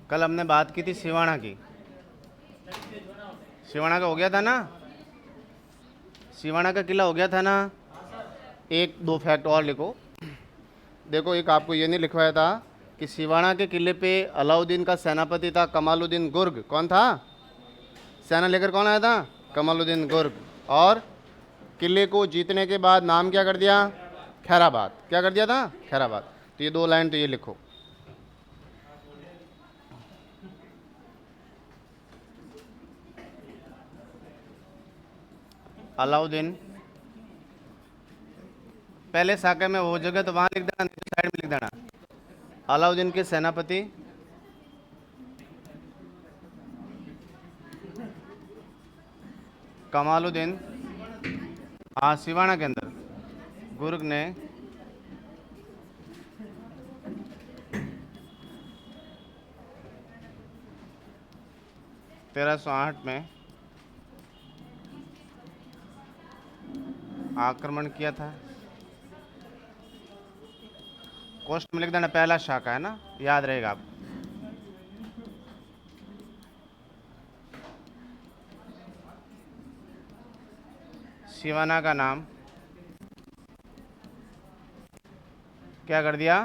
कल हमने बात की थी सिवाना की। सिवाना का हो गया था ना, सिवाना का किला हो गया था ना। एक दो फैक्ट और लिखो। देखो, एक आपको ये नहीं लिखवाया था कि सिवाना के किले पे अलाउद्दीन का सेनापति था कमालुद्दीन गुर्ग। कौन था? सेना लेकर कौन आया था? कमालुद्दीन गुर्ग। और किले को जीतने के बाद नाम क्या कर दिया? खैराबाद। क्या कर दिया था? खैराबाद। तो ये दो लाइन तो ये लिखो। अलाउद्दीन, पहले साके में वो जगह तो वहां लिख देना, नीचे साइड में लिख देना। अलाउद्दीन के सेनापति कमालुद्दीन, हाँ, सिवाना के अंदर गुर्ग ने 1308 में आक्रमण किया था। कोष्ट में लिख देना, पहला शाखा है ना, याद रहेगा आप। सिवाना का नाम क्या कर दिया?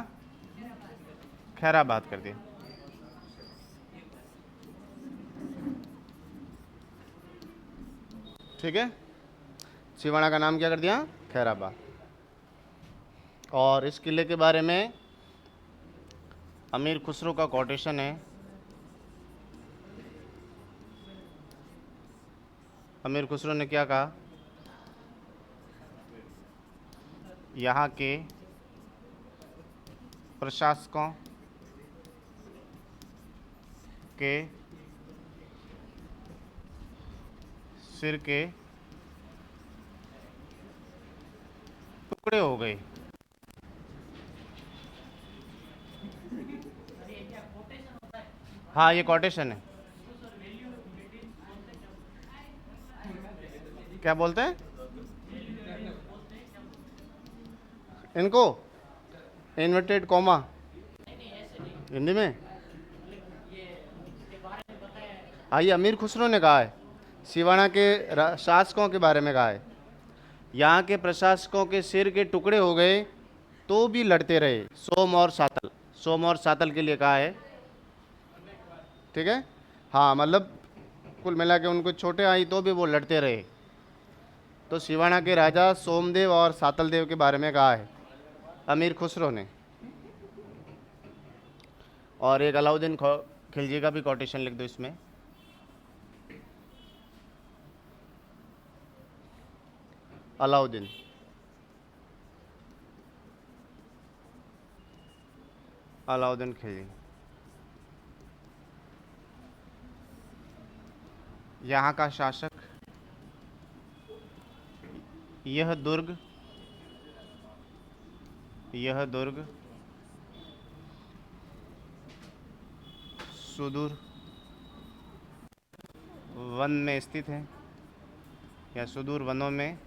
खैराबाद कर दिया। ठीक है, सिवाना का नाम क्या कर दिया? खैराबाद। और इस किले के बारे में अमीर खुसरो का कोटेशन है। अमीर खुसरो ने क्या कहा? यहाँ के प्रशासकों के सिर के टुकड़े हो गए। हाँ, ये कोटेशन है। क्या बोलते हैं इनको? इन्वर्टेड कॉमा हिंदी में। हाँ, ये अमीर खुसरो ने कहा है। सिवाना के शासकों के बारे में कहा है, यहाँ के प्रशासकों के सिर के टुकड़े हो गए तो भी लड़ते रहे। सोम और सातल, सोम और सातल के लिए कहा है। ठीक है, हाँ, मतलब कुल मिला के उनको छोटे आई तो भी वो लड़ते रहे। तो सिवाना के राजा सोमदेव और सातल देव के बारे में कहा है अमीर खुसरो ने। और एक अलाउद्दीन खिलजी का भी कोटेशन लिख दो इसमें। अलाउद्दीन, अलाउद्दीन खिलजी, यहाँ का शासक, यह दुर्ग, यह दुर्ग सुदूर वन में स्थित है, या सुदूर वनों में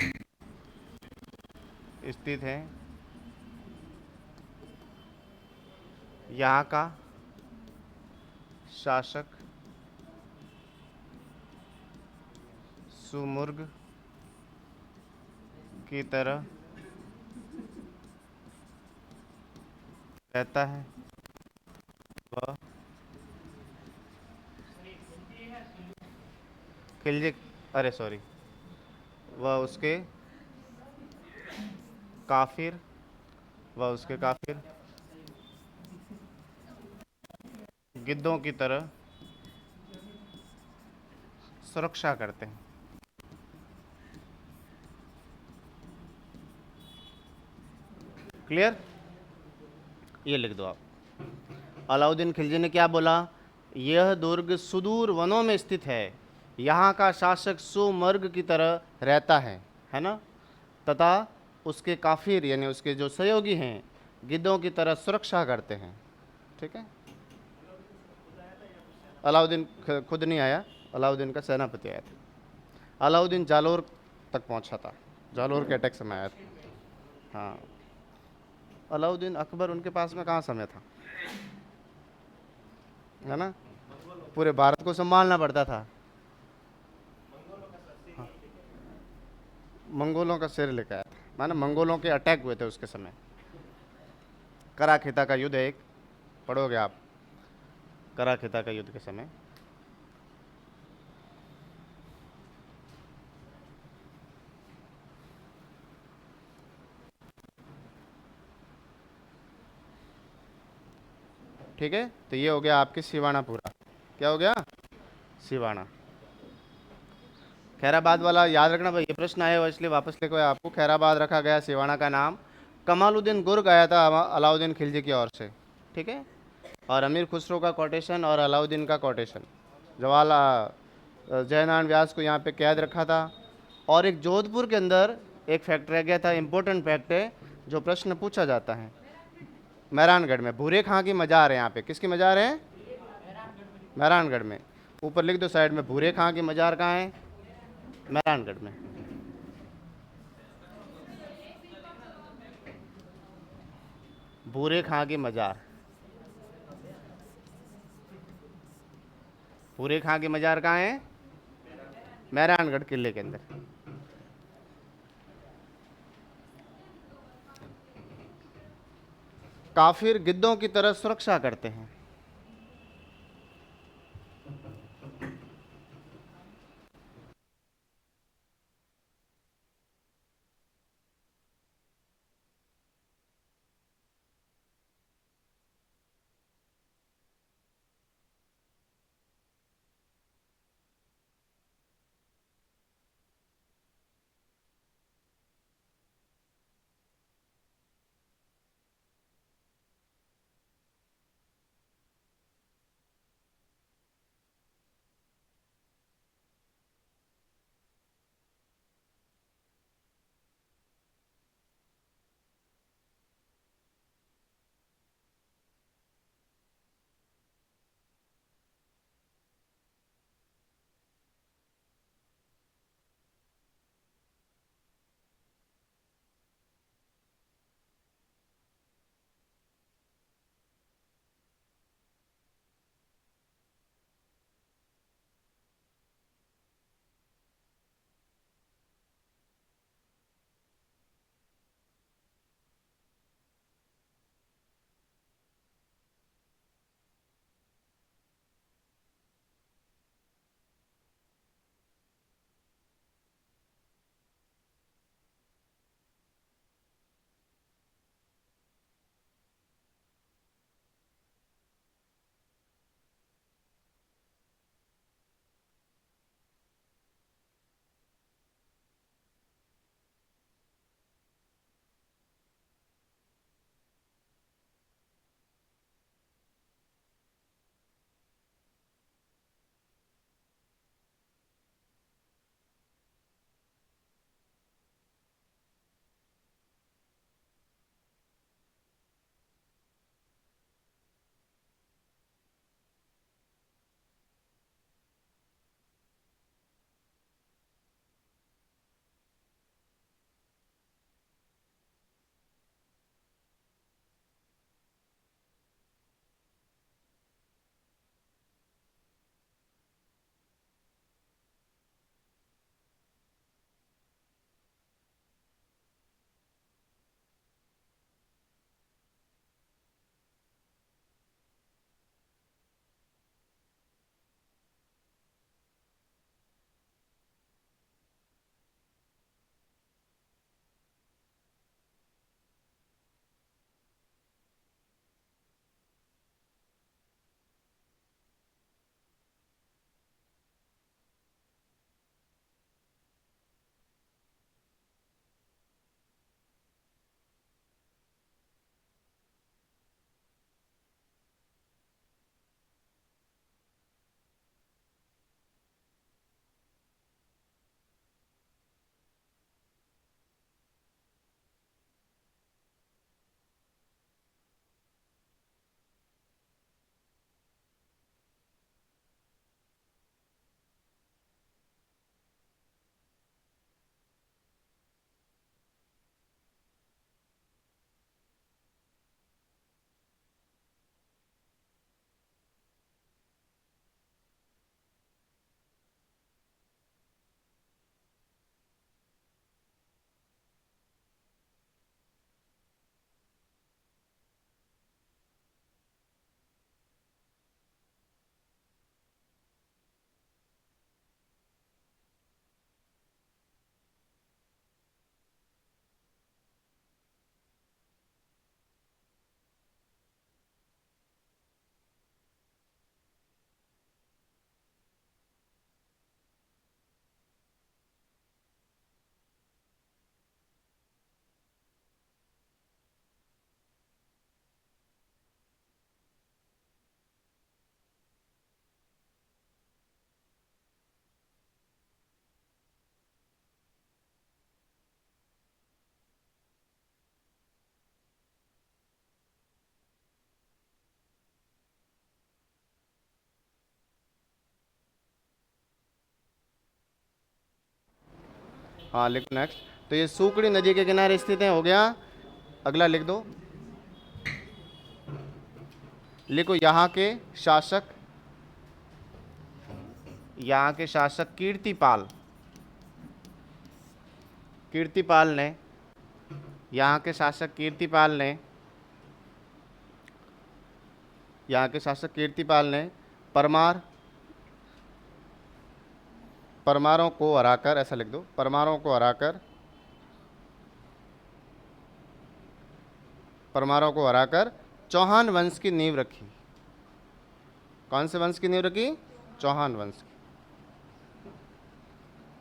स्थित है। यहाँ का शासक सुमुर्ग की तरह रहता है। वह खिलजी, अरे सॉरी, वह उसके काफिर, वह उसके काफिर गिद्धों की तरह सुरक्षा करते हैं। क्लियर? ये लिख दो आप। अलाउद्दीन खिलजी ने क्या बोला? यह दुर्ग सुदूर वनों में स्थित है, यहाँ का शासक सुमर्ग की तरह रहता है ना, तथा उसके काफिर यानी उसके जो सहयोगी हैं गिद्धों की तरह सुरक्षा करते हैं। ठीक है, अलाउद्दीन खुद नहीं आया, अलाउद्दीन का सेनापति आया था। अलाउद्दीन जालोर तक पहुंचा था, जालोर के अटैक समय आया था। हाँ, अलाउद्दीन अकबर उनके पास में कहाँ समय था? है ना, पूरे भारत को संभालना पड़ता था। मंगोलों का सिर लेकर आया था, माना मंगोलों के अटैक हुए थे उसके समय। कराखेता का युद्ध है एक, पढ़ोगे आप, कराखेता का युद्ध के समय। ठीक है, तो ये हो गया आपके सिवाना पूरा। क्या हो गया? सिवाना। खैराबाद वाला याद रखना भाई, ये प्रश्न आया हुआ इसलिए वापस लिखो है आपको। खैराबाद रखा गया सिवाना का नाम, कमालुद्दीन गुर्ग आया था अलाउद्दीन खिलजी की ओर से। ठीक है, और अमीर खुसरो का कोटेशन और अलाउद्दीन का कोटेशन। जयनारायण व्यास को यहाँ पे कैद रखा था। और एक जोधपुर के अंदर एक फैक्ट रह गया था, इंपॉर्टेंट फैक्ट है, जो प्रश्न पूछा जाता है। मेहरानगढ़ में भूरे खां की मजार है, यहाँ पे किसकी मजार है? मेहरानगढ़ में। ऊपर लिख दो साइड में, भूरे खां की मजार कहाँ है? मेहरानगढ़ में। भूरे खां की मजार, भूरे खां की मजार कहाँ है? मेहरानगढ़ किले के अंदर। काफिर गिद्धों की तरह सुरक्षा करते हैं। हाँ लिख नेक्स्ट। तो ये सूकड़ी नदी के किनारे स्थित है, हो गया। अगला लिख दो, लिखो यहाँ के शासक, यहाँ के शासक कीर्तिपाल, कीर्तिपाल ने, यहाँ के शासक कीर्तिपाल ने, यहाँ के शासक कीर्तिपाल ने परमारों को हराकर, ऐसा लिख दो, परमारों को हराकर, परमारों को हराकर चौहान वंश की नींव रखी। कौन से वंश की नींव रखी? चौहान वंश की।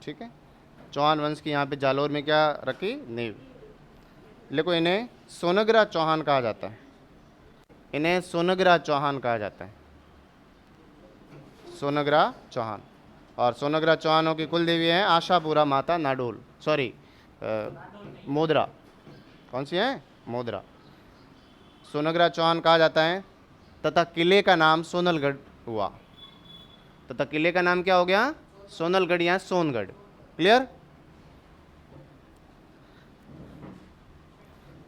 ठीक है, चौहान वंश की यहाँ पे जालोर में क्या रखी? नींव। देखो इन्हें सोनगरा चौहान कहा जाता है, इन्हें सोनगरा चौहान कहा जाता है, सोनगरा चौहान। और सोनगरा चौहानों की कुल देवी है आशापुरा माता नाडोल, सॉरी मोदरा। कौन सी है? मोदरा। सोनगरा चौहान कहा जाता है, तथा किले का नाम सोनलगढ़ हुआ। तथा किले का नाम क्या हो गया? सोनलगढ़ या सोनगढ़। क्लियर?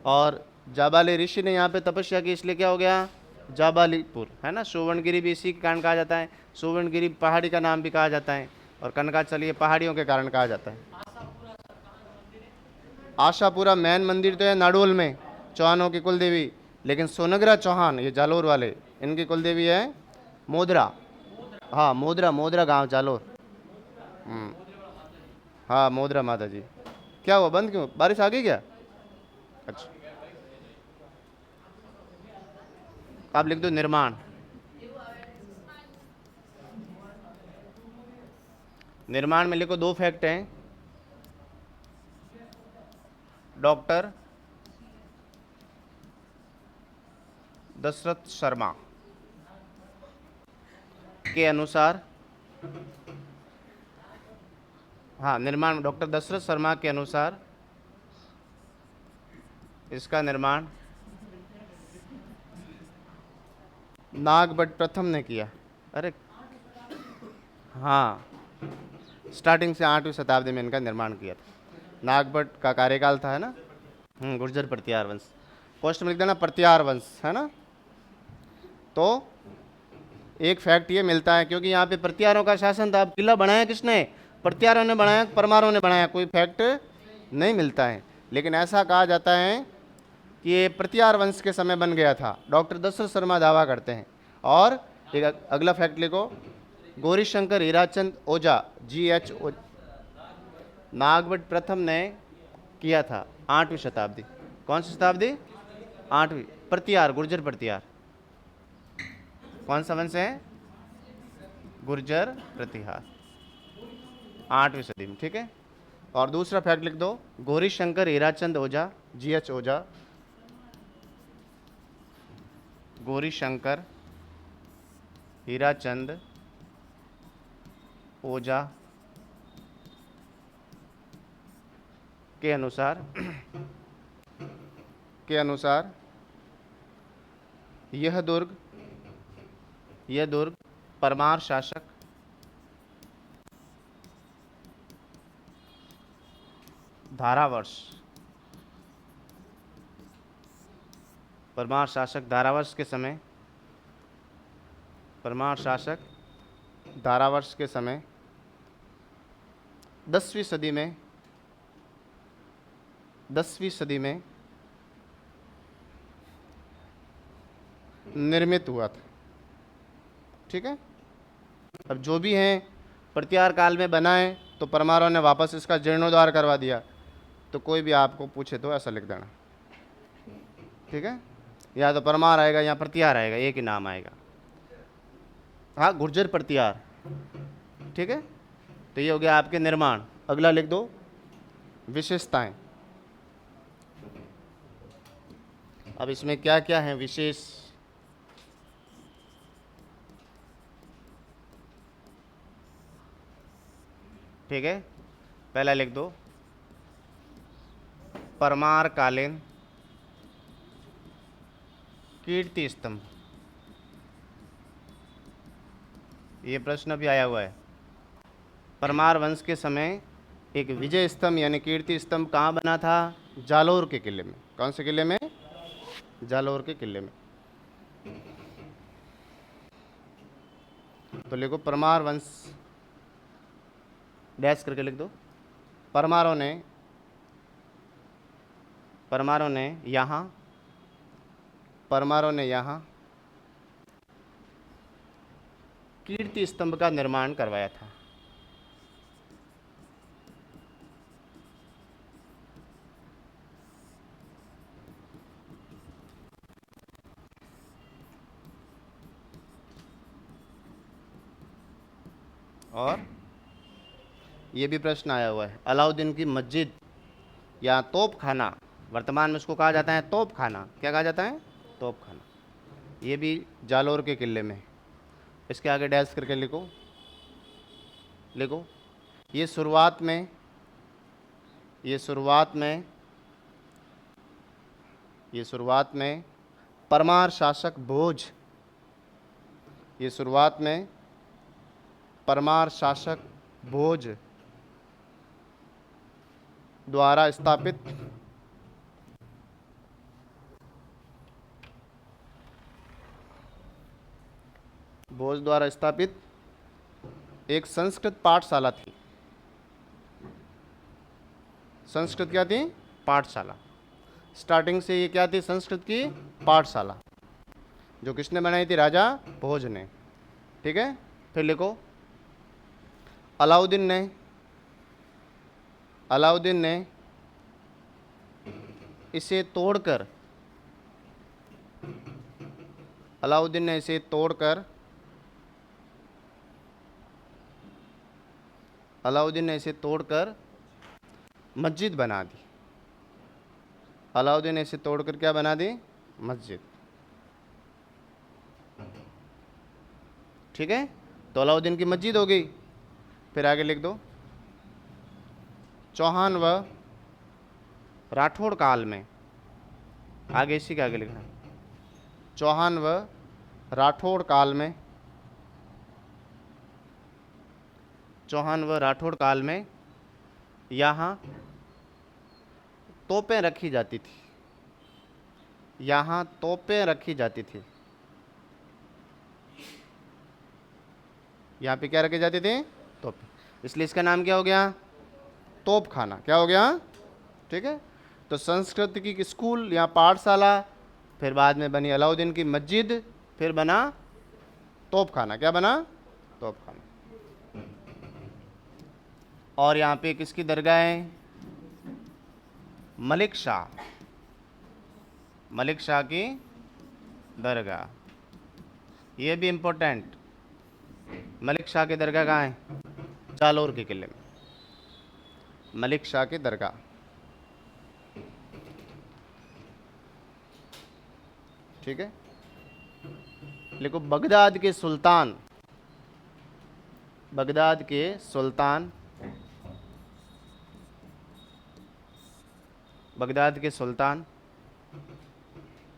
और जाबाली ऋषि ने यहाँ पे तपस्या की, इसलिए क्या हो गया? जाबालीपुर, है ना। सुवर्णगिरी भी इसी के कारण कहा जाता है, सुवर्णगिरी पहाड़ी का नाम भी कहा जाता है, और कनकाचल ये पहाड़ियों के कारण कहा जाता है। आशापुरा मेन मंदिर तो है नाडोल में, चौहानों की कुल देवी, लेकिन सोनगरा चौहान ये जालोर वाले, इनकी कुल देवी है मोदरा। हाँ मोदरा, मोदरा गांव जालोर। हाँ मोदरा माता जी। क्या हुआ, बंद क्यों? बारिश आ गई क्या? अच्छा, आप लिख दो निर्माण। निर्माण में लिखो दो फैक्ट हैं। डॉक्टर दशरथ शर्मा के अनुसार, हाँ निर्माण डॉक्टर दशरथ शर्मा के अनुसार इसका निर्माण नागभट्ट प्रथम ने किया। अरे हाँ, स्टार्टिंग से 8वीं शताब्दी में इनका निर्माण किया था। नागभट्ट का कार्यकाल था, है ना। गुर्जर प्रत्यार वंश। क्वेश्चन में लिख देना प्रत्यार वंश, है ना। तो एक फैक्ट ये मिलता है, क्योंकि यहाँ पे प्रत्यारों का शासन था। अब किला बनाया किसने? प्रत्यारों ने बनाया, परमारों ने बनाया, कोई फैक्ट नहीं मिलता है। लेकिन ऐसा कहा जाता है कि ये प्रत्यार वंश के समय बन गया था, डॉक्टर दशरथ शर्मा दावा करते हैं। और एक अगला फैक्ट लिखो, गौरीशंकर हीराचंद ओझा GH नागभट्ट प्रथम ने किया था 8वीं शताब्दी। कौन सी शताब्दी? 8वीं। प्रत्यार, गुर्जर प्रत्यार। कौन सा वंश है? गुर्जर प्रतिहार, 8वीं सदी में। ठीक है। और दूसरा फैक्ट लिख दो, गौरीशंकर हीराचंद ओझा GH ओझा, गौरीशंकर हीराचंद ओझा के अनुसार यह दुर्ग परमार शासक धारावर्ष, परमार शासक धारावर्ष के समय, परमार शासक धारावर्ष के समय 10वीं सदी में निर्मित हुआ था। ठीक है। अब जो भी हैं प्रत्यार काल में बनाए, तो परमारों ने वापस इसका जीर्णोद्धार करवा दिया। तो कोई भी आपको पूछे तो ऐसा लिख देना। ठीक है, या तो परमार आएगा या प्रत्यार आएगा, एक ही नाम आएगा। हाँ, गुर्जर प्रत्यार। ठीक है। तो ये हो गया आपके निर्माण। अगला लिख दो विशेषताएं। अब इसमें क्या क्या है विशेष? ठीक है, पहला लिख दो परमार कालीन कीर्ति स्तंभ। ये प्रश्न भी आया हुआ है। परमार वंश के समय एक विजय स्तंभ यानी कीर्ति स्तंभ कहाँ बना था? जालोर के किले में। कौन से किले में? जालोर के किले में। तो लिखो परमार वंश, डैश करके लिख दो। परमारों ने यहाँ कीर्ति स्तंभ का निर्माण करवाया था। और ये भी प्रश्न आया हुआ है, अलाउद्दीन की मस्जिद या तोप खाना, वर्तमान में उसको कहा जाता है तोप खाना। क्या कहा जाता है? तोप खाना। ये भी जालोर के किले में। इसके आगे डैश करके लिखो। ये शुरुआत में परमार शासक भोज, ये शुरुआत में परमार शासक भोज द्वारा स्थापित एक संस्कृत पाठशाला थी। संस्कृत क्या थी? पाठशाला। स्टार्टिंग से ये क्या थी? संस्कृत की पाठशाला, जो किसने बनाई थी? राजा भोज ने। ठीक है, फिर लिखो अलाउद्दीन ने इसे तोड़कर मस्जिद बना दी। अलाउद्दीन ने इसे तोड़कर क्या बना दी? मस्जिद। ठीक है, तो अलाउद्दीन की मस्जिद हो गई। फिर आगे लिख दो, चौहान व राठौड़ काल में, आगे इसी के आगे लिखना, चौहान व राठौड़ काल में यहाँ तोपें रखी जाती थी। यहाँ पे क्या रखी जाती थी? तोपें। इसलिए इसका नाम क्या हो गया? तोप खाना। क्या हो गया? ठीक है, तो संस्कृत की स्कूल या पाठशाला, फिर बाद में बनी अलाउद्दीन की मस्जिद, फिर बना तोप खाना। क्या बना? तोप खाना। और यहाँ पे किसकी दरगाह है? मलिक शाह की दरगाह। ये भी इम्पोर्टेंट, मलिक शाह की दरगाह कहाँ है? जालोर के किले में, मलिक शाह की दरगाह। ठीक है, लिखो बगदाद के सुल्तान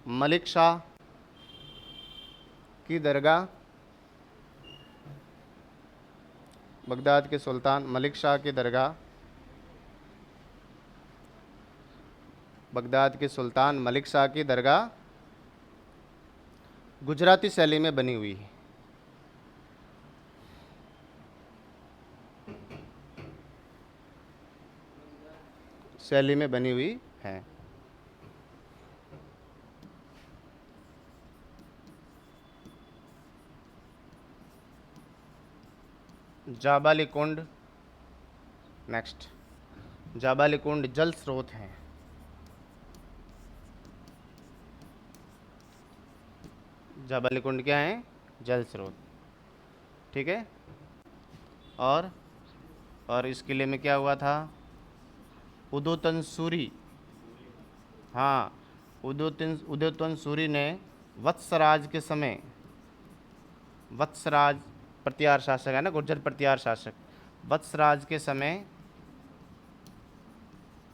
मलिक शाह की दरगाह, बगदाद के सुल्तान मलिक शाह की दरगाह, बगदाद के सुल्तान मलिक शाह की दरगाह गुजराती शैली में बनी हुई है। शैली में बनी हुई है। जाबाली कुंड, नेक्स्ट, जाबाली कुंड जल स्रोत हैं। जाबाली कुंड क्या है? जल स्रोत। ठीक है, और इस किले में क्या हुआ था? उदोतन सूरी, हाँ, उदोतन सूरी ने वत्सराज के समय, वत्सराज प्रतिहार शासक है ना, गुर्जर प्रतिहार शासक, वत्सराज के समय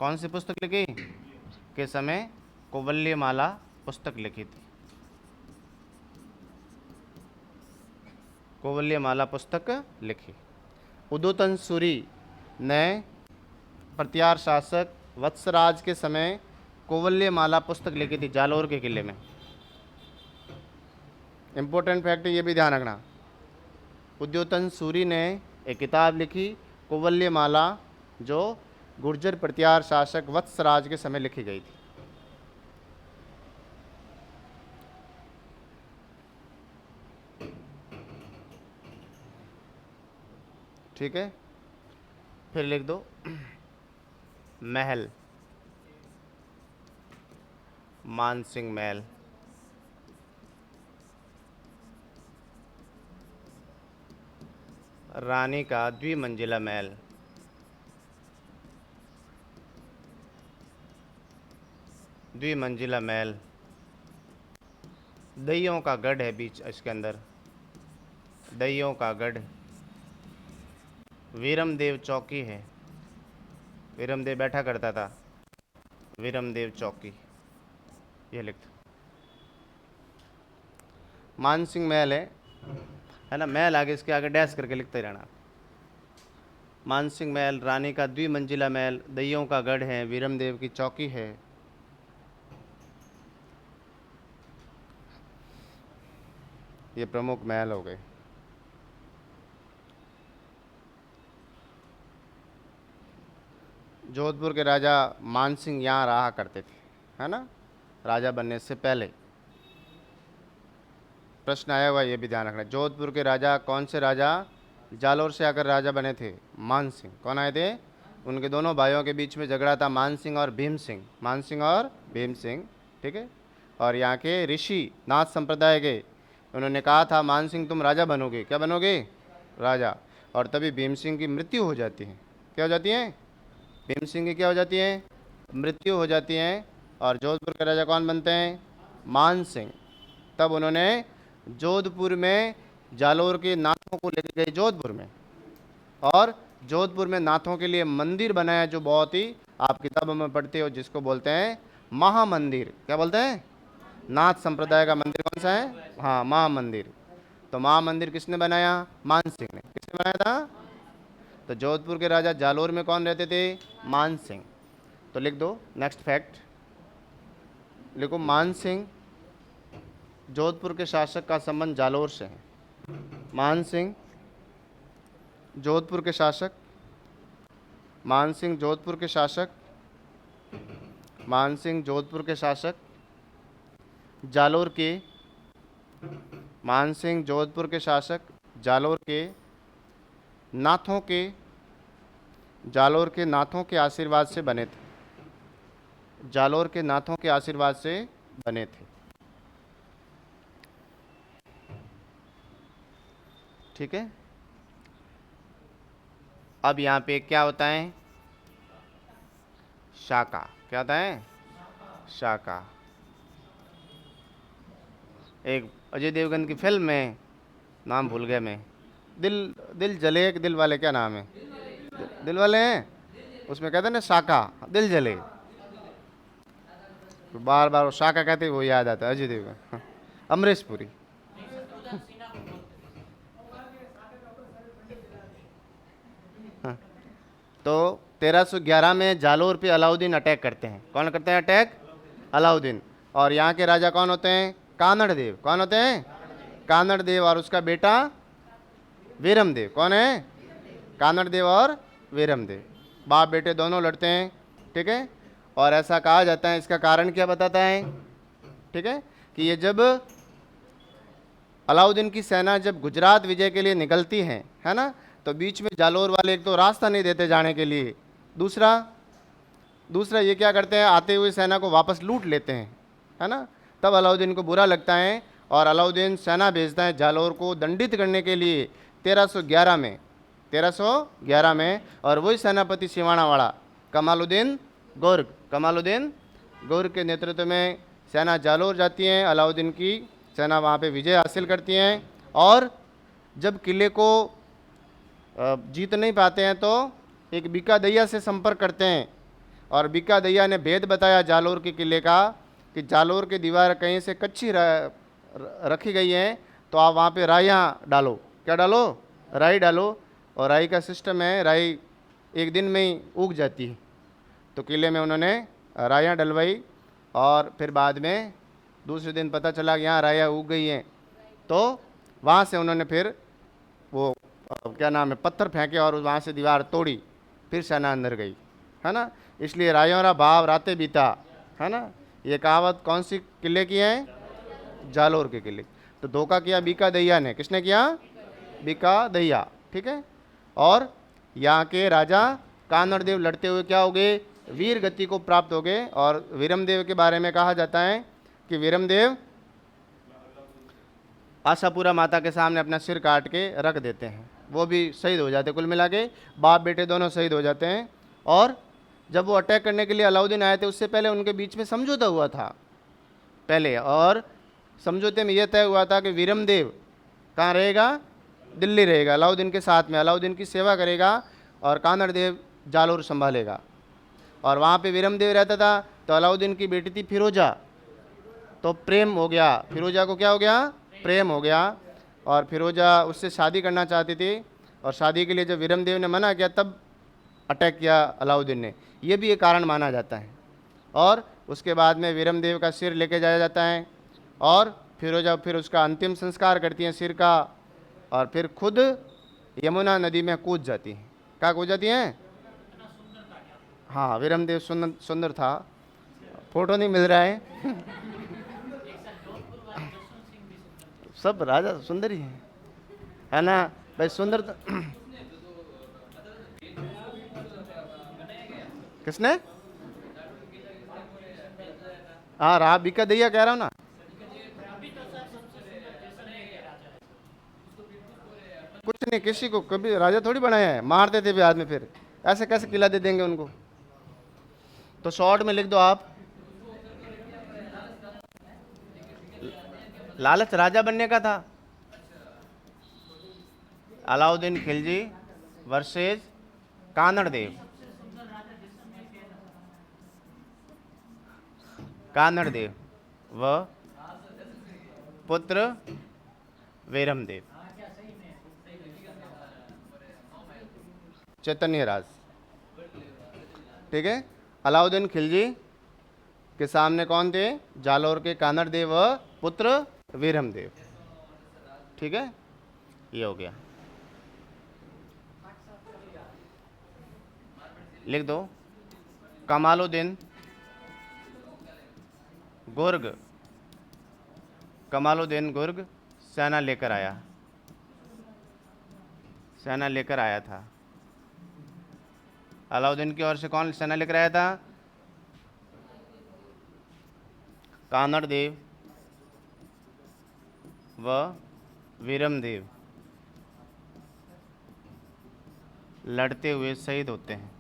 कौन सी पुस्तक लिखी? के समय कोवल्यमाला पुस्तक लिखी थी। कोवल्यमाला पुस्तक लिखी। उदोतन सूरी ने प्रतिहार शासक वत्सराज के समय कोवल्यमाला पुस्तक लिखी थी जालोर के किले में? इम्पोर्टेंट फैक्ट ये भी ध्यान रखना। उद्योतन सूरी ने एक किताब लिखी कोवल्यमाला, जो गुर्जर प्रतिहार शासक वत्सराज के समय लिखी गई थी। ठीक है, फिर लिख दो महल, मानसिंह महल। रानी का द्विमंजिला महल, द्विमंजिला महल। दइयों का गढ़ है बीच इसके अंदर, दइयों का गढ़। वीरमदेव चौकी है, वीरमदेव बैठा करता था, वीरमदेव चौकी, ये लिख दो। मानसिंह महल है ना, महल आगे इसके आगे डैश करके लिखते रहना। मानसिंह महल, रानी का द्विमंजिला महल, दइयों का गढ़ है, वीरमदेव की चौकी है। ये प्रमुख महल हो गए। जोधपुर के राजा मानसिंह यहाँ रहा करते थे, है ना, राजा बनने से पहले। प्रश्न आया हुआ, ये भी ध्यान रखना। जोधपुर के राजा कौन से राजा जालोर से आकर राजा बने थे? मानसिंह। कौन आए थे? उनके दोनों भाइयों के बीच में झगड़ा था, मानसिंह और भीम सिंह, मानसिंह और भीम सिंह। ठीक है, और यहाँ के ऋषि नाथ संप्रदाय के, उन्होंने कहा था मानसिंह तुम राजा बनोगे। क्या बनोगे? राजा। और तभी भीम सिंह की मृत्यु हो जाती है। क्या हो जाती है? भीम सिंह की क्या हो जाती है? मृत्यु हो जाती है। और जोधपुर के राजा कौन बनते हैं? मान सिंह। तब उन्होंने जोधपुर में जालोर के नाथों को लेकर गए जोधपुर में, और जोधपुर में नाथों के लिए मंदिर बनाया, जो बहुत ही आप किताबों में पढ़ते हो, जिसको बोलते हैं महामंदिर। क्या बोलते हैं? नाथ संप्रदाय का मंदिर कौन सा है? हाँ, महामंदिर। तो महामंदिर किसने बनाया? मान सिंह ने। किसने बनाया था? तो जोधपुर के राजा जालोर में कौन रहते थे? मान सिंह। तो लिख दो नेक्स्ट फैक्ट, लिखो मान सिंह, जोधपुर के शासक का संबंध जालोर से है। मान सिंह जोधपुर के शासक, मान सिंह जोधपुर के शासक, मान सिंह जोधपुर के शासक जालोर के, मान सिंह जोधपुर के शासक जालोर के नाथों के, जालोर के नाथों के आशीर्वाद से बने थे, जालोर के नाथों के आशीर्वाद से बने थे। ठीक है, अब यहाँ पे क्या होता है? शाका। क्या होता है? शाका। एक अजय देवगन की फिल्म में, नाम भूल गया मैं, दिल दिल जले, एक दिल वाले, क्या नाम है? दिल वाले हैं, उसमें कहते हैं ना शाका, दिल जले। तो बार बार वो शाका कहते वो याद आता है, अजय देवगन। हाँ, अमरीश पुरी। हाँ, तो 1311 में जालोर पे अलाउद्दीन अटैक करते हैं। कौन करते हैं अटैक? अलाउद्दीन। और यहाँ के राजा कौन होते हैं? कानड़ देव। कौन होते हैं? कानड़ देव। और उसका बेटा वीरम देव। कौन है? कानड़ देव और वीरम देव, बाप बेटे दोनों लड़ते हैं। ठीक है, और ऐसा कहा जाता है, इसका कारण क्या बताता है? ठीक है, कि ये जब अलाउद्दीन की सेना जब गुजरात विजय के लिए निकलती है ना, तो बीच में जालोर वाले एक तो रास्ता नहीं देते जाने के लिए, दूसरा ये क्या करते हैं, आते हुए सेना को वापस लूट लेते हैं, है ना। तब अलाउद्दीन को बुरा लगता है और अलाउद्दीन सेना भेजता है जालोर को दंडित करने के लिए 1311 में, 1311 में। और वही सेनापति सिवाना वाला कमालुद्दीन गोर्ग, कमालुद्दीन गोर्ग के नेतृत्व में सेना जालोर जाती है, अलाउद्दीन की सेना वहाँ पे विजय हासिल करती है। और जब किले को जीत नहीं पाते हैं तो एक बीका दैया से संपर्क करते हैं, और बीका दैया ने भेद बताया जालोर के किले का, कि जालोर की दीवार कहीं से कच्ची रखी गई है, तो आप वहाँ पे राइयाँ डालो। क्या डालो? राई डालो। और राई का सिस्टम है, राई एक दिन में ही उग जाती है। तो किले में उन्होंने रायां डलवाई और फिर बाद में दूसरे दिन पता चला कि यहाँ राया उग गई हैं, तो वहाँ से उन्होंने फिर वो क्या नाम है, पत्थर फेंके और वहाँ से दीवार तोड़ी, फिर सेना अंदर गई, है ना। इसलिए रायोरा भाव राते बीता, है ना। ये कहावत कौन सी किले की है? जालोर के किले। तो धोखा किया बीका दैया ने। किसने किया? बीका दैया, ठीक है। और यहाँ के राजा कानड़देव लड़ते हुए क्या हो गए? वीर गति को प्राप्त हो गए। और वीरमदेव के बारे में कहा जाता है कि वीरमदेव आशापुरा माता के सामने अपना सिर काट के रख देते हैं, वो भी शहीद हो जाते हैं। कुल मिला के बाप बेटे दोनों शहीद हो जाते हैं। और जब वो अटैक करने के लिए अलाउद्दीन आए थे, उससे पहले उनके बीच में समझौता हुआ था पहले, और समझौते में यह तय हुआ था कि वीरमदेव कहाँ रहेगा? दिल्ली रहेगा, अलाउद्दीन के साथ में, अलाउद्दीन की सेवा करेगा और कानड़देव जालोर संभालेगा। और वहाँ पे वीरमदेव रहता था। तो अलाउद्दीन की बेटी थी फिरोजा, तो प्रेम हो गया, फिरोजा को क्या हो गया? प्रेम हो गया। और फिरोजा उससे शादी करना चाहती थी, और शादी के लिए जब वीरमदेव ने मना किया तब अटैक किया अलाउद्दीन ने, ये भी एक कारण माना जाता है। और उसके बाद में वीरमदेव का सिर लेके जाया जाता है, और फिरोजा फिर उसका अंतिम संस्कार करती हैं सिर का, और फिर खुद यमुना नदी में कूद जाती हैं। क्या कूद जाती हैं? हाँ, वीरमदेव सुंदर सुंदर था, फोटो नहीं मिल रहा है। सब राजा सुंदर ही है ना भाई, सुंदर तो किसने? हाँ, रहा बीका दैया कह रहा हूँ ना। कुछ नहीं, किसी को कभी राजा थोड़ी बनाया है, मारते थे बाद में, फिर ऐसे कैसे किला दे देंगे उनको। तो शॉर्ट में लिख दो आप, लालच राजा बनने का था। अलाउद्दीन खिलजी वर्सेज कानड़देव। कानड़देव व पुत्र वीरमदेव, चैतन्य राज, ठीक है। अलाउद्दीन खिलजी के सामने कौन थे? जालोर के कानड़देव व पुत्र वीरमदेव, ठीक है। ये हो गया, लिख दो। कमालुद्दीन गुर्ग, कमालुद्दीन गुर्ग सेना लेकर आया, सेना लेकर आया था। अलाउद्दीन की ओर से कौन सेना लेकर आया था? कानड़देव व वीरमदेव लड़ते हुए शहीद होते हैं।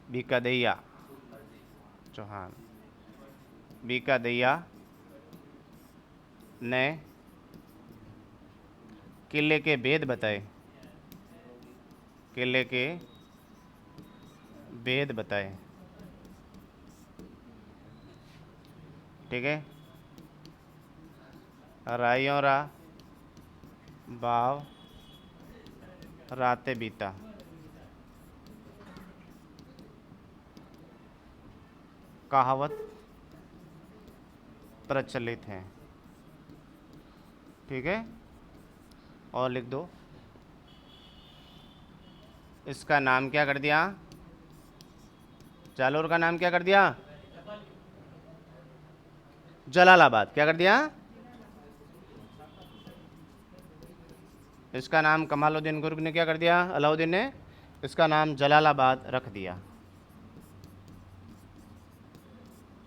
बीका दैया चौहान, बीका दैया ने किले के भेद बताए, किले के भेद बताए, ठीक है। रायोरा भाव राते बीता, कहावत प्रचलित है, ठीक है। और लिख दो, इसका नाम क्या कर दिया? जालोर का नाम क्या कर दिया? जलालाबाद। क्या कर दिया? इसका नाम कमालुद्दीन गुर्ग ने क्या कर दिया? अलाउद्दीन ने इसका नाम जलालाबाद रख दिया,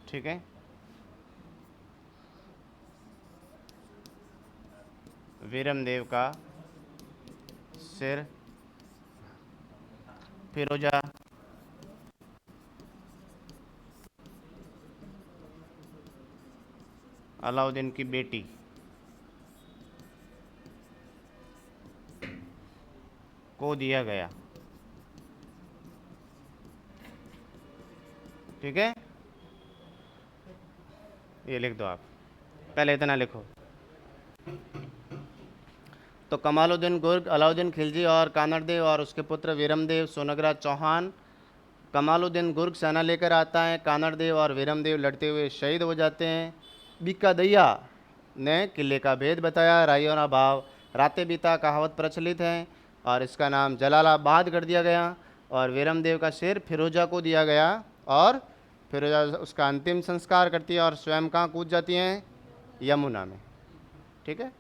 ठीक है। वीरमदेव का सिर फिरोजा अलाउद्दीन की बेटी को दिया गया, ठीक है। ये लिख दो आप, पहले इतना लिखो। तो कमालुद्दीन गुर्ग, अलाउद्दीन खिलजी और कानरदेव और उसके पुत्र वीरमदेव सोनगरा चौहान। कमालुद्दीन गुर्ग सेना लेकर आता है, कानरदेव और वीरमदेव लड़ते हुए शहीद हो जाते हैं। बीका दैया ने किले का भेद बताया, राइयों भाव राते बीता कहावत प्रचलित है और इसका नाम जलालाबाद कर दिया गया। और वीरमदेव का सिर फिरोजा को दिया गया और फिरोजा उसका अंतिम संस्कार करती है और स्वयं कहाँ कूद जाती हैं, यमुना में। ठीक है,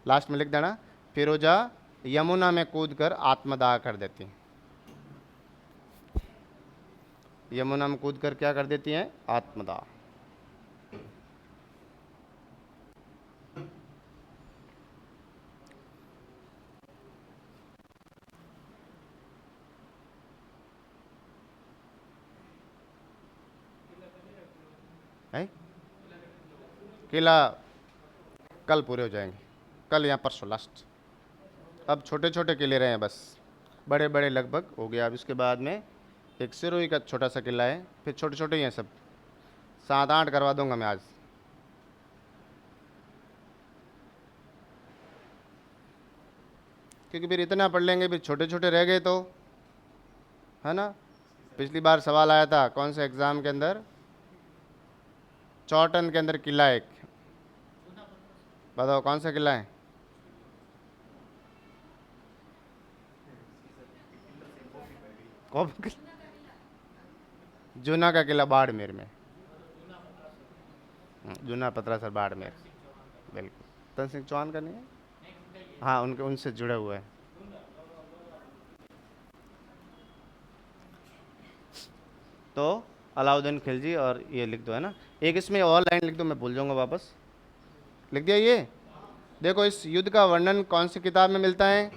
लास्ट में लिख देना, फिरोजा यमुना में कूद कर आत्मदाह कर देती हैं। यमुना में कूद कर क्या कर देती हैं, आत्मदाह। है किला कल पूरे हो जाएंगे, कल या परसों लास्ट। अब छोटे छोटे किले रहे हैं बस, बड़े बड़े लगभग हो गया। अब इसके बाद में एक सिरोही का छोटा सा किला है, फिर छोटे छोटे ही हैं सब, 7-8 करवा दूंगा मैं आज। क्योंकि फिर इतना पढ़ लेंगे, फिर छोटे छोटे रह गए तो, है ना। पिछली बार सवाल आया था कौन से एग्ज़ाम के अंदर, चौटन के अंदर किला एक, बताओ कौन सा किला है। कौन जूना का किला बाड़मेर में, जूना पतरासर बाड़मेर, बिल्कुल। तन सिंह चौहान का नहीं है, हाँ उनके उनसे जुड़ा हुआ है। तो अलाउद्दीन खिलजी और ये लिख दो, है ना। एक इसमें और लाइन लिख दो, मैं भूल जाऊंगा वापस। लिख दिया ये। देखो इस युद्ध का वर्णन कौन सी किताब में मिलता है,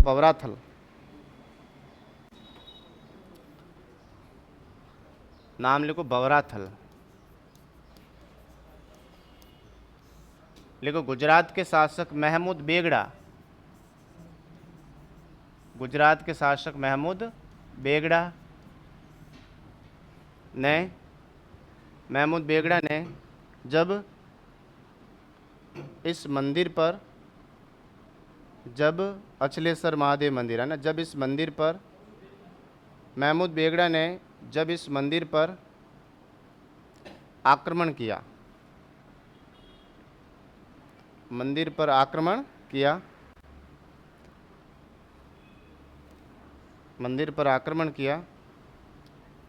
बवराथल। नाम लिखो बवराथल। लिखो गुजरात के शासक महमूद बेगड़ा। गुजरात के शासक महमूद बेगड़ा ने महमूद बेगड़ा ने जब इस मंदिर पर, जब अचलेश्वर महादेव मंदिर है ना, जब इस मंदिर पर महमूद बेगड़ा ने जब इस मंदिर पर आक्रमण किया, मंदिर पर आक्रमण किया, मंदिर पर आक्रमण किया,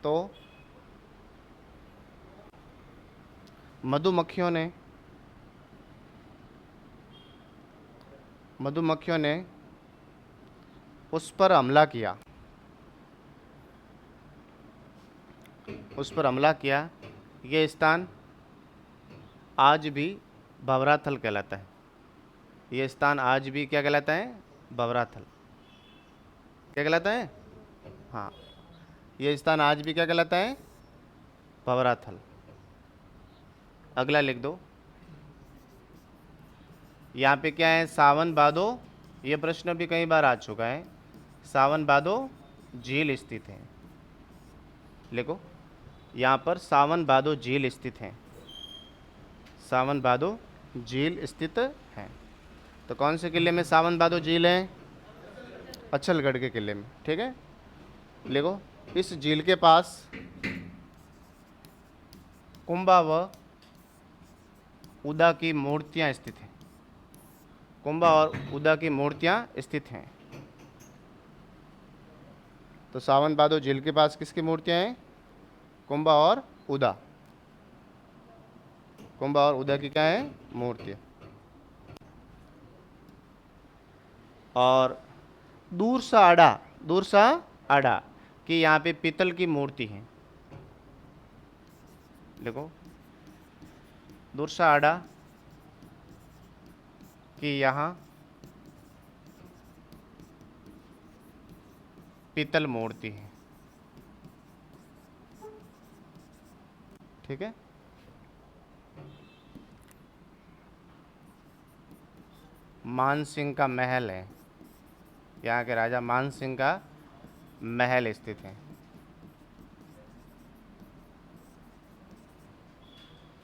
तो मधुमक्खियों ने उस पर हमला किया, उस पर हमला किया। ये स्थान आज भी बवराथल कहलाता है। ये स्थान आज भी क्या कहलाता है? बवराथल। क्या कहलाता है? हाँ, ये स्थान आज भी क्या कहलाता है? बवराथल। अगला लिख दो। यहाँ पे क्या है? सावन भादो। ये प्रश्न भी कई बार आ चुका है। सावन भादो झील स्थित है। लिखो, यहाँ पर सावन भादो झील स्थित है। सावन भादो झील स्थित है। तो कौन से किले में सावन भादो झील है? अचलगढ़ के किले में। ठीक है, लिखो, इस झील के पास कुंभा व उदा की मूर्तियां स्थित हैं। कुंभा और उदा की मूर्तियां स्थित हैं। तो सावन भादो झील के पास किसकी मूर्तियां हैं? कुंभा और उदा। कुंभा और उदा की क्या है? मूर्तियां। और दूरसा आड़ा कि यहाँ पे पीतल की मूर्ति है। देखो, दूरसा आड़ा कि यहाँ पीतल मूर्ति है। ठीक है, मान सिंह का महल है। यहाँ के राजा मान सिंह का महल स्थित है।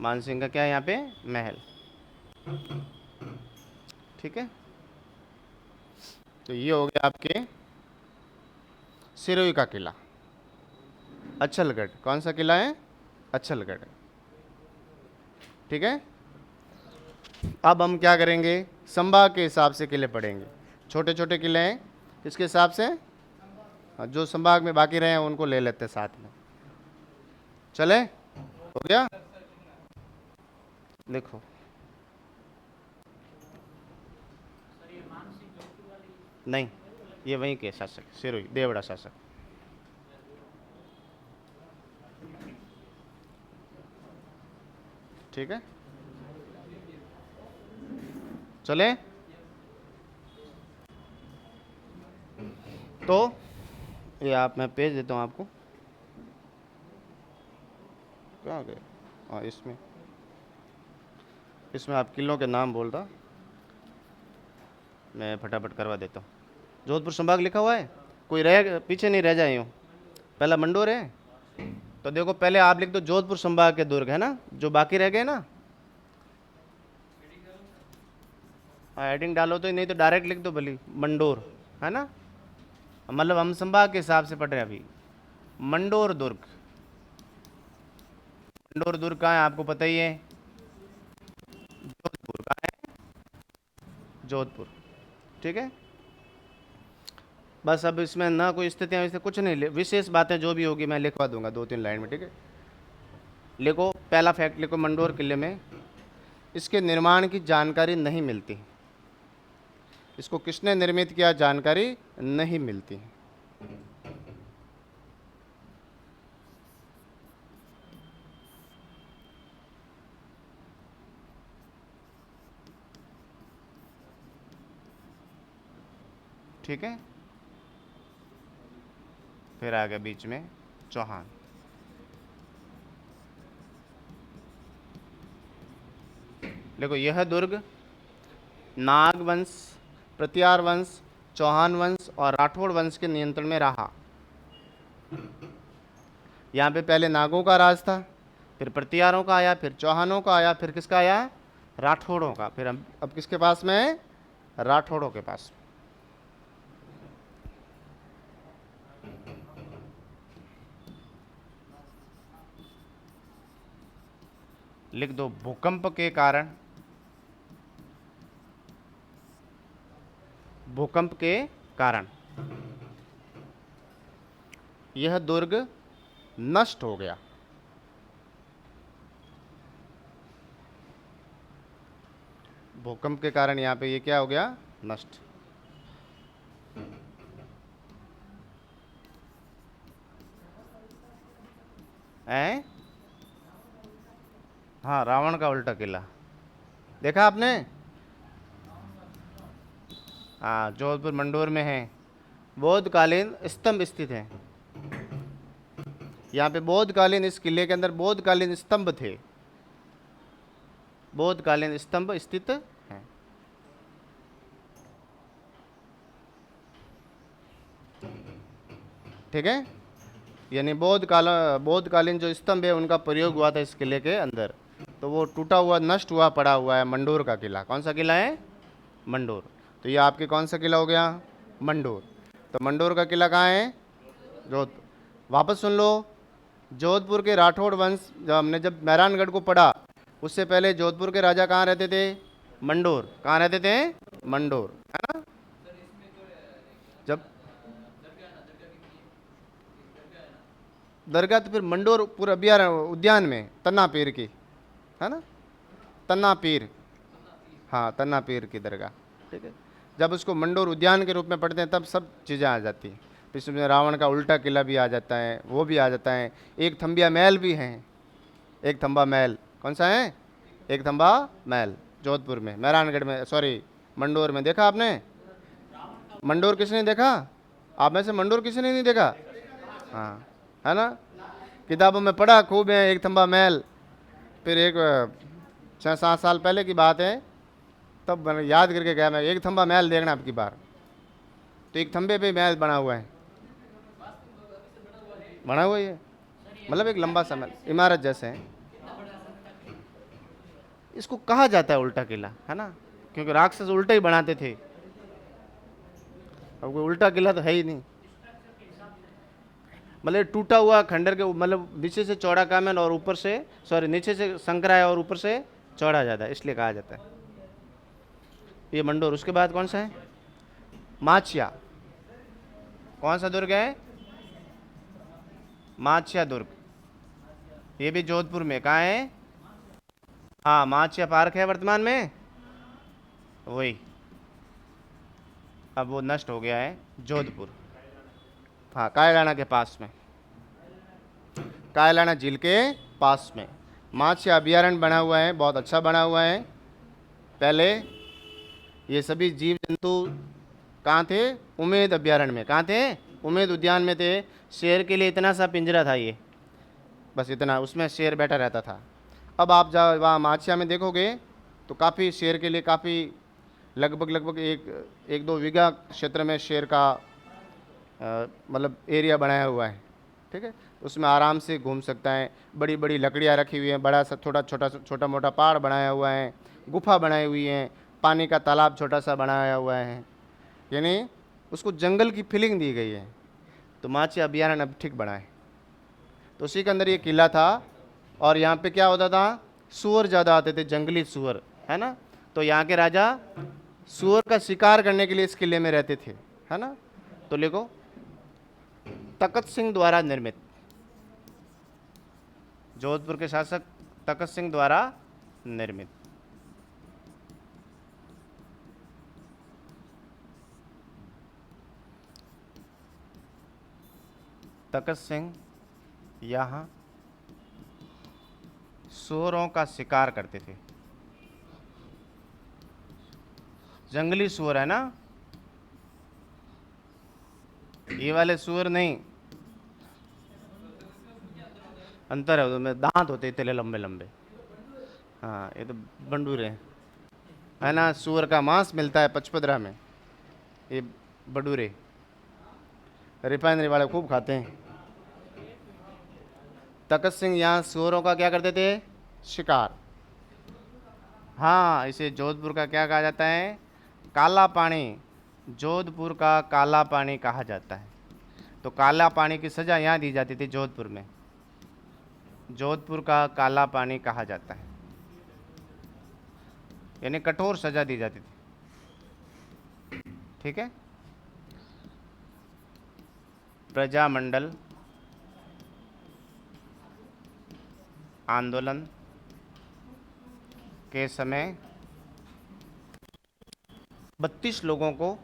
मान सिंह का क्या है यहाँ पे? महल। ठीक है, तो ये हो गया आपके सिरोही का किला। अचलगढ़, कौन सा किला है? अचलगढ़। ठीक है, अब हम क्या करेंगे? संभाग के हिसाब से किले पढ़ेंगे। छोटे छोटे किले हैं, किसके हिसाब से? हाँ, जो संभाग में बाकी रहे हैं उनको ले लेते हैं साथ में। चले, हो गया? लिखो, नहीं, ये वहीं के शासक, सिरोही देवड़ा शासक। ठीक है, चले। तो ये आप, मैं पेज देता हूँ आपको। कहाँ गए? हाँ, इसमें आप किलों के नाम बोल रहा, मैं फटाफट करवा देता हूँ। जोधपुर संभाग लिखा हुआ है, कोई रह पीछे नहीं रह जाए यूँ। पहला मंडोर है, तो देखो पहले आप लिख दो जोधपुर संभाग के दुर्ग, है ना, जो बाकी रह गए ना। हाँ, हेडिंग डालो तो, नहीं तो डायरेक्ट लिख दो भली मंडोर, है ना। मतलब हम संभाग के हिसाब से पढ़ रहे हैं अभी। मंडोर दुर्ग, मंडोर दुर्ग कहाँ है आपको पता ही है? जोधपुर। कहाँ है? जोधपुर। ठीक है, बस अब इसमें ना कोई स्थितियाँ वैसे कुछ नहीं, विशेष बातें जो भी होगी मैं लिखवा दूंगा 2-3 लाइन में। ठीक है, लिखो, पहला फैक्ट लिखो, मंडोर किले में इसके निर्माण की जानकारी नहीं मिलती। इसको किसने निर्मित किया, जानकारी नहीं मिलती। ठीक है, फिर आ गया बीच में चौहान। देखो यह दुर्ग नाग वंश, प्रतिहार वंश, चौहान वंश और राठौड़ वंश के नियंत्रण में रहा। यहाँ पे पहले नागों का राज था, फिर प्रतिहारों का आया, फिर चौहानों का आया, फिर किसका आया, राठौड़ों का। फिर अब किसके पास में है, राठौड़ों के पास। लिख दो भूकंप के कारण, भूकंप के कारण यह दुर्ग नष्ट हो गया। भूकंप के कारण यहां पे ये क्या हो गया, नष्ट। है, हाँ, रावण का उल्टा किला देखा आपने। हाँ, जोधपुर मंडोर में है, बौद्धकालीन स्तंभ स्थित है। यहाँ पे बौद्धकालीन, इस किले के अंदर बौद्धकालीन स्तंभ थे, बौद्धकालीन स्तंभ स्थित हैं। ठीक है, यानी बौद्धकालीन जो स्तंभ है उनका प्रयोग हुआ था इस किले के अंदर। तो वो टूटा हुआ, नष्ट हुआ पड़ा हुआ है मंडोर का किला। कौन सा किला है, मंडोर। तो ये आपके कौन सा किला हो गया, मंडोर। तो मंडोर का किला कहाँ है, जोधपुर। वापस सुन लो, जोधपुर के राठौड़ वंश, जब मेहरानगढ़ को पढ़ा, उससे पहले जोधपुर के राजा कहाँ रहते थे, मंडोर। कहाँ रहते थे, मंडोर, है ना। जब दरगाह, तो फिर मंडोर पूरा अभ्यारण्य उद्यान में तन्ना पीर की, है ना, तन्ना पीर, हाँ, तन्ना पीर की दरगाह। ठीक है, जब उसको मंडोर उद्यान के रूप में पढ़ते हैं तब सब चीज़ें आ जाती हैं। इसमें रावण का उल्टा किला भी आ जाता है, वो भी आ जाता है, एक थंबिया महल भी है, एक थंबा महल। कौन सा है, एक थंबा महल, जोधपुर में, मेहरानगढ़ में, सॉरी मंडोर में। देखा आपने मंडोर, किसने देखा आप में से, मंडोर किसी ने नहीं देखा, हाँ, है ना, किताबों में पढ़ा खूब है, एक थंबा महल। फिर एक 6-7 साल पहले की बात है, तब मैंने याद करके गया मैं, एक थंबा महल देखना आपकी बार। तो एक थंबे पे महल बना हुआ है, बना हुआ ही है, मतलब एक लंबा सा महल, इमारत जैसे है। इसको कहा जाता है उल्टा किला, है ना, क्योंकि राक्षस उल्टा ही बनाते थे। अब कोई उल्टा किला तो है ही नहीं, मतलब टूटा हुआ खंडर के, मतलब नीचे से चौड़ा काम है और ऊपर से, सॉरी, नीचे से संकरा है और ऊपर से चौड़ा ज़्यादा है, इसलिए कहा जाता है ये मंडोर। उसके बाद कौन सा है, माचिया। कौन सा दुर्ग है, माचिया दुर्ग। ये भी जोधपुर में, कहाँ है, हाँ, माचिया पार्क है वर्तमान में, वही। अब वो नष्ट हो गया है, जोधपुर, हाँ, कायलाना के पास में, कायलाना झील के पास में मत्स्य अभ्यारण्य बना हुआ है, बहुत अच्छा बना हुआ है। पहले ये सभी जीव जंतु कहाँ थे, उमेद अभ्यारण्य में, कहाँ थे, उमेद उद्यान में थे। शेर के लिए इतना सा पिंजरा था ये, बस इतना, उसमें शेर बैठा रहता था। अब आप जब वहाँ माचिया में देखोगे तो काफ़ी शेर के लिए, काफ़ी लगभग 1-2 बीघा क्षेत्र में शेर का मतलब एरिया बनाया हुआ है। ठीक है, उसमें आराम से घूम सकता है। बड़ी बड़ी लकड़ियाँ रखी हुई हैं, बड़ा सा छोटा मोटा पहाड़ बनाया हुआ है, गुफा बनाई हुई है, पानी का तालाब छोटा सा बनाया हुआ है, यानी उसको जंगल की फीलिंग दी गई है। तो माची अभ्यारण्य अब ठीक बना है। तो उसी के अंदर ये किला था, और यहाँ पे क्या होता था, सूअर ज़्यादा आते थे, जंगली सूअर, है ना। तो यहाँ के राजा सूअर का शिकार करने के लिए इस किले में रहते थे, है ना। तो लिखो, तखत सिंह द्वारा निर्मित, जोधपुर के शासक तखत सिंह द्वारा निर्मित। तखत सिंह यहाँ सूअरों का शिकार करते थे, जंगली सूअर, है ना, ये वाले सुअर नहीं, अंतर है उसमें, दांत होते इतने लंबे लंबे। हाँ ये तो बंडूरे हैं, है ना। सुअर का मांस मिलता है पचपदरा में, ये बडूरे रिफाइनरी वाले खूब खाते हैं। तखत सिंह यहाँ सुअरों का क्या करते थे, शिकार। हाँ, इसे जोधपुर का क्या कहा जाता है, काला पानी। जोधपुर का काला पानी कहा जाता है। तो काला पानी की सज़ा यहाँ दी जाती थी जोधपुर में, जोधपुर का काला पानी कहा जाता है, यानी कठोर सज़ा दी जाती थी। ठीक है। प्रजामंडल आंदोलन के समय 32 लोगों को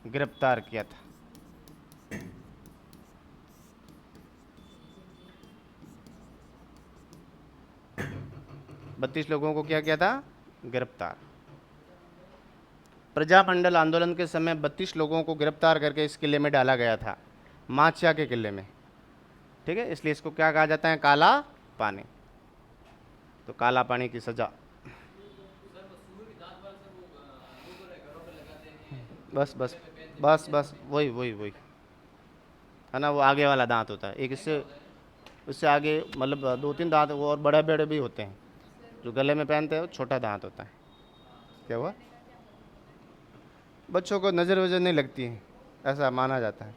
गिरफ्तार किया था। बत्तीस लोगों को क्या किया था, गिरफ्तार। प्रजामंडल आंदोलन के समय 32 लोगों को गिरफ्तार करके इस किले में डाला गया था, माचिया के किले में। ठीक है, इसलिए इसको क्या कहा जाता है, काला पानी। तो काला पानी की सजा। बस बस बस बस वही वही वही, है ना। वो आगे वाला दांत होता है एक, इससे उससे आगे मतलब दो तीन दांत वो और बड़े बड़े भी होते हैं। जो गले में पहनते हैं वो छोटा दांत होता है। क्या हुआ, बच्चों को नज़र वजर नहीं लगती है, ऐसा माना जाता है।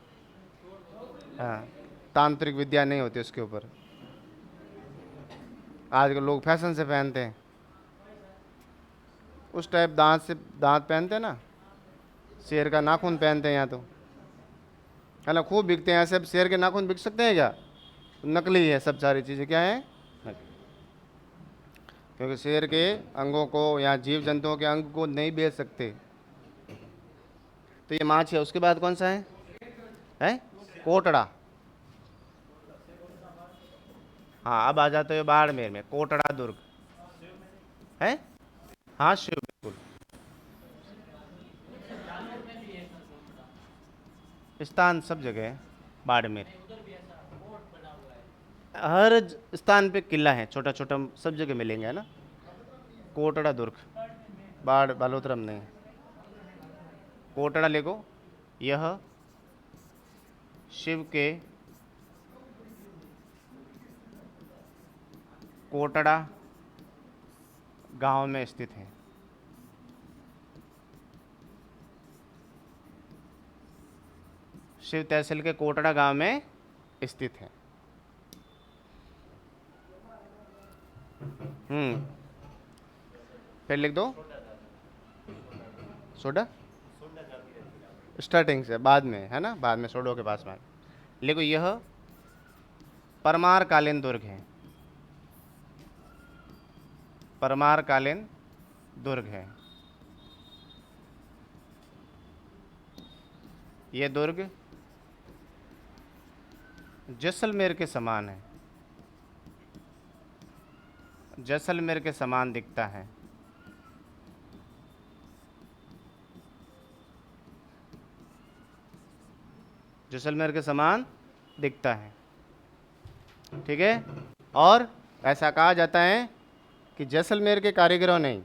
हाँ, तांत्रिक विद्या नहीं होती उसके ऊपर। आजकल लोग फैशन से पहनते हैं, उस टाइप दांत से दांत पहनते हैं ना, शेर का नाखून पहनते हैं यहाँ तो, है ना। खूब बिकते हैं। ऐसे शेर के नाखून बिक सकते हैं क्या, नकली है सब सारी चीज़ें, क्या है, क्योंकि शेर के अंगों को या जीव जंतुओं के अंग को नहीं बेच सकते। तो ये माछ है। उसके बाद कौन सा है कोटड़ा। हाँ, अब आ जाते हो बाड़मेर में, कोटड़ा दुर्ग है। हाँ शिव, बिल्कुल। स्थान सब जगह है बाड़मेर, हर स्थान पे किला है छोटा छोटा, सब जगह मिलेंगे, है ना। कोटड़ा दुर्ग, बाढ़ बालोतरम नहीं। कोटड़ा लिखो। यह शिव के कोटड़ा गांव में स्थित है। शिव तहसील के कोटड़ा गांव में स्थित है। फिर लिख दो, सोडा स्टार्टिंग से बाद में, है ना, बाद में सोडो के पास में लिखो। यह परमार कालीन दुर्ग है, परमार कालीन दुर्ग है। यह दुर्ग जैसलमेर के समान है, जैसलमेर के समान दिखता है। जैसलमेर के समान दिखता है। ठीक है। और ऐसा कहा जाता है कि जैसलमेर के कारीगरों ने,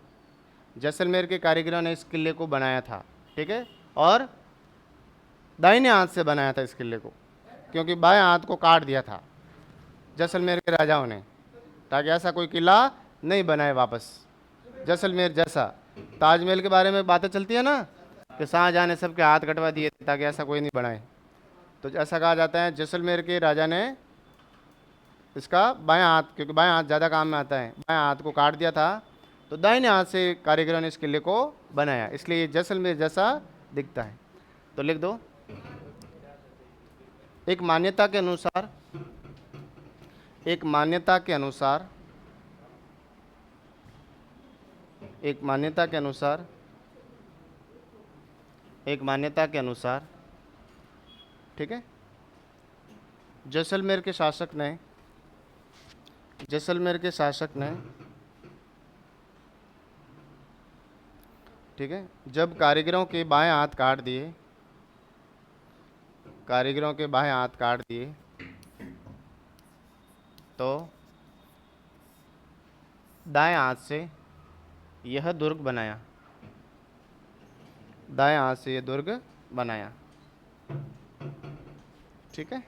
जैसलमेर के कारीगरों ने इस किले को बनाया था। ठीक है। और दाहिने हाथ से बनाया था इस किले को, क्योंकि बाएं हाथ को काट दिया था जैसलमेर के राजाओं ने, ताकि ऐसा कोई किला नहीं बनाए वापस जैसलमेर जैसा। ताजमहल के बारे में बातें चलती है ना, कि शाहजहाँ ने सबके हाथ कटवा दिए ताकि ऐसा कोई नहीं बनाए। तो ऐसा कहा जाता है जैसलमेर के राजा ने इसका बायां हाथ, क्योंकि बायां हाथ ज़्यादा काम में आता है, बायां हाथ को काट दिया था, तो दाहिने हाथ से कारीगरों ने इस किले को बनाया, इसलिए ये जैसलमेर जैसा दिखता है। तो लिख दो। एक मान्यता के अनुसार, एक मान्यता के अनुसार, एक मान्यता के अनुसार, एक मान्यता के अनुसार, ठीक है, जैसलमेर के शासक ने, जैसलमेर के शासक ने ठीक है। जब कारीगरों के बाएं हाथ काट दिए, कारीगरों के बाएं हाथ काट दिए तो दाएं हाथ से यह दुर्ग बनाया, दाएं हाथ से यह दुर्ग बनाया। ठीक है,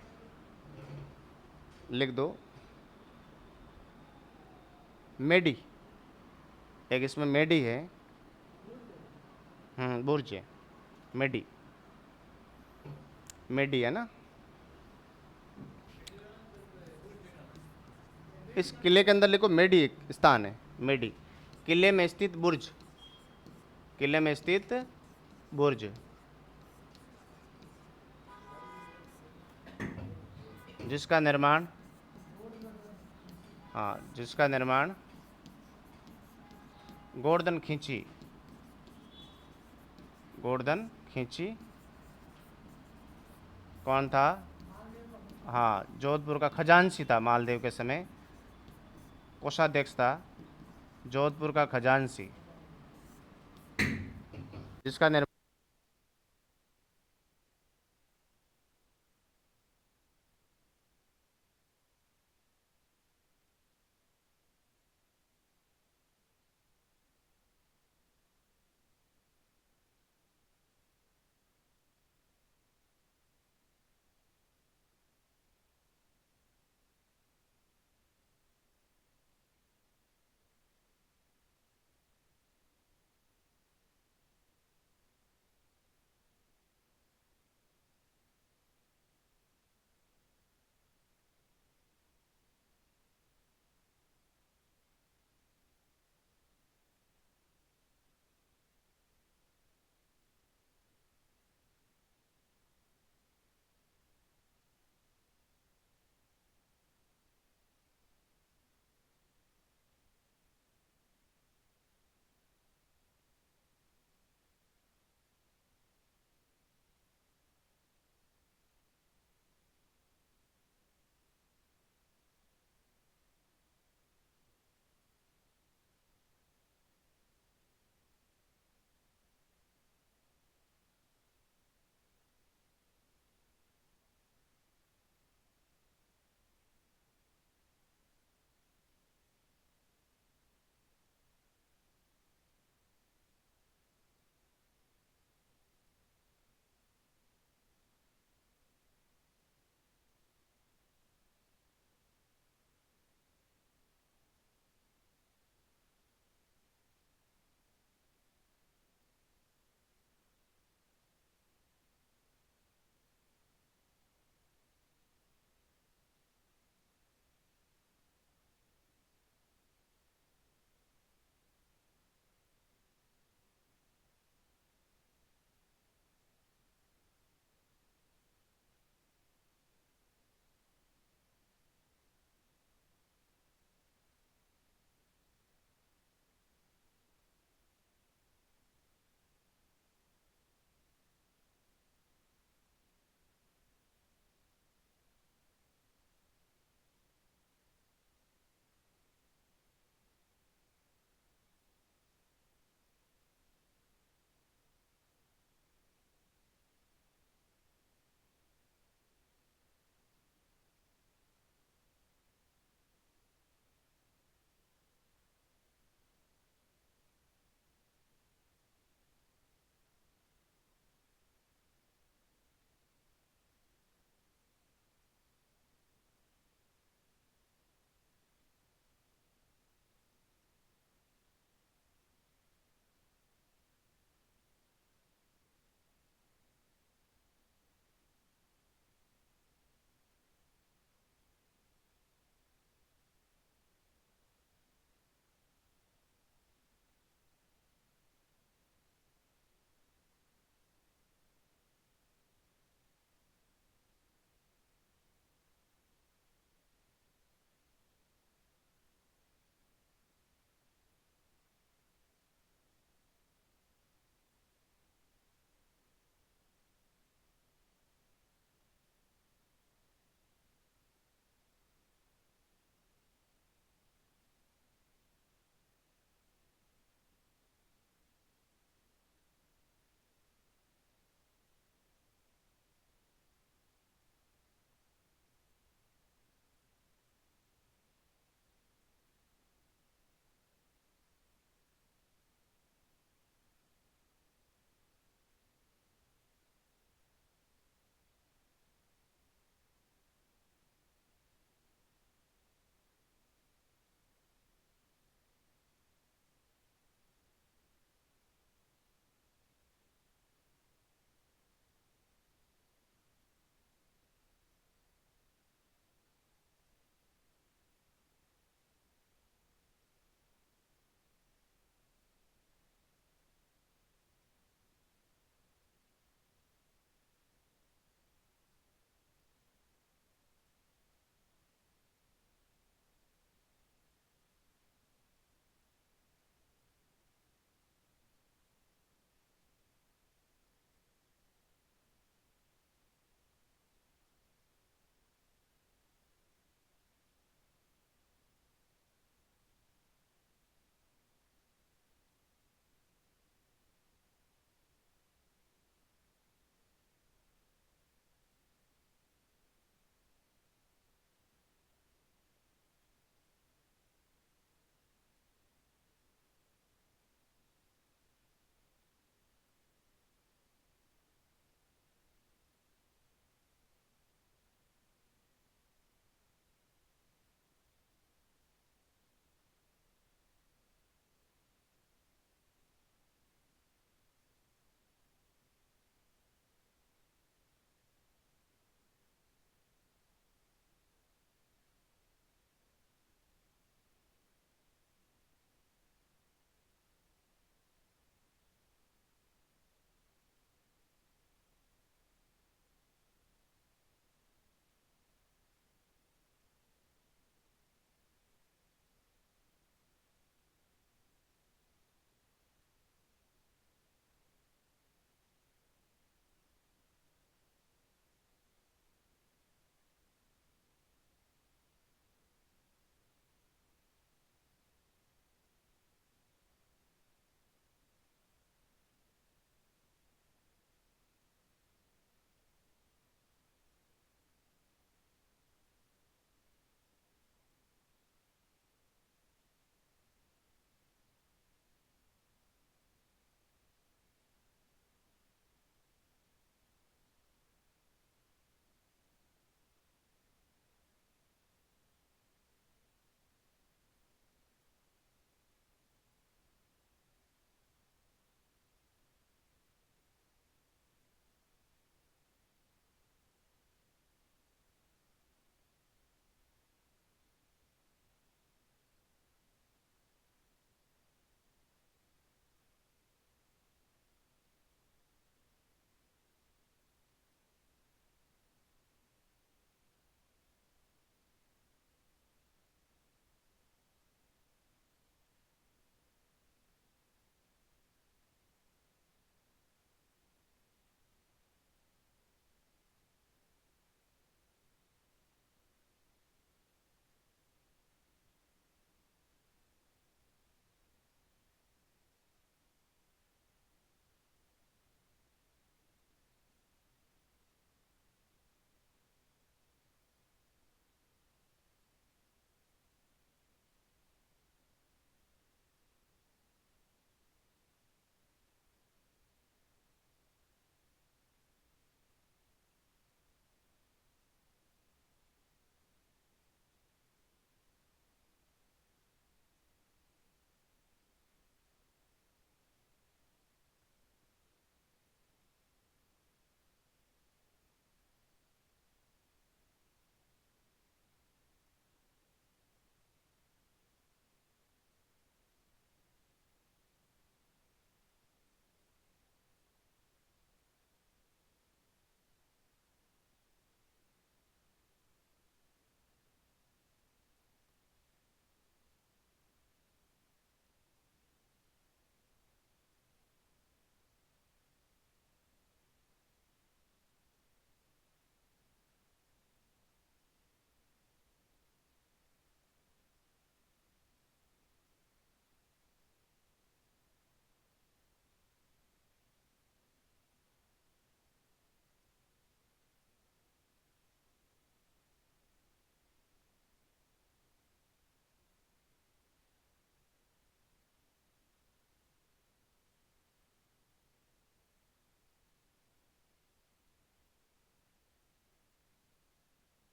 लिख दो मेडी, एक इसमें मेडी है, बुर्ज है, मेडी, मेडी है ना। इस किले के अंदर लिखो मेडी, एक स्थान है मेडी, किले में स्थित बुर्ज, किले में स्थित बुर्ज, जिसका निर्माण, हाँ, जिसका निर्माण गोवर्धन खींची, गोवर्धन खींची कौन था? हाँ, जोधपुर का खजांची था मालदेव के समय, कोषाध्यक्ष था, जोधपुर का खजांची, जिसका निर्माण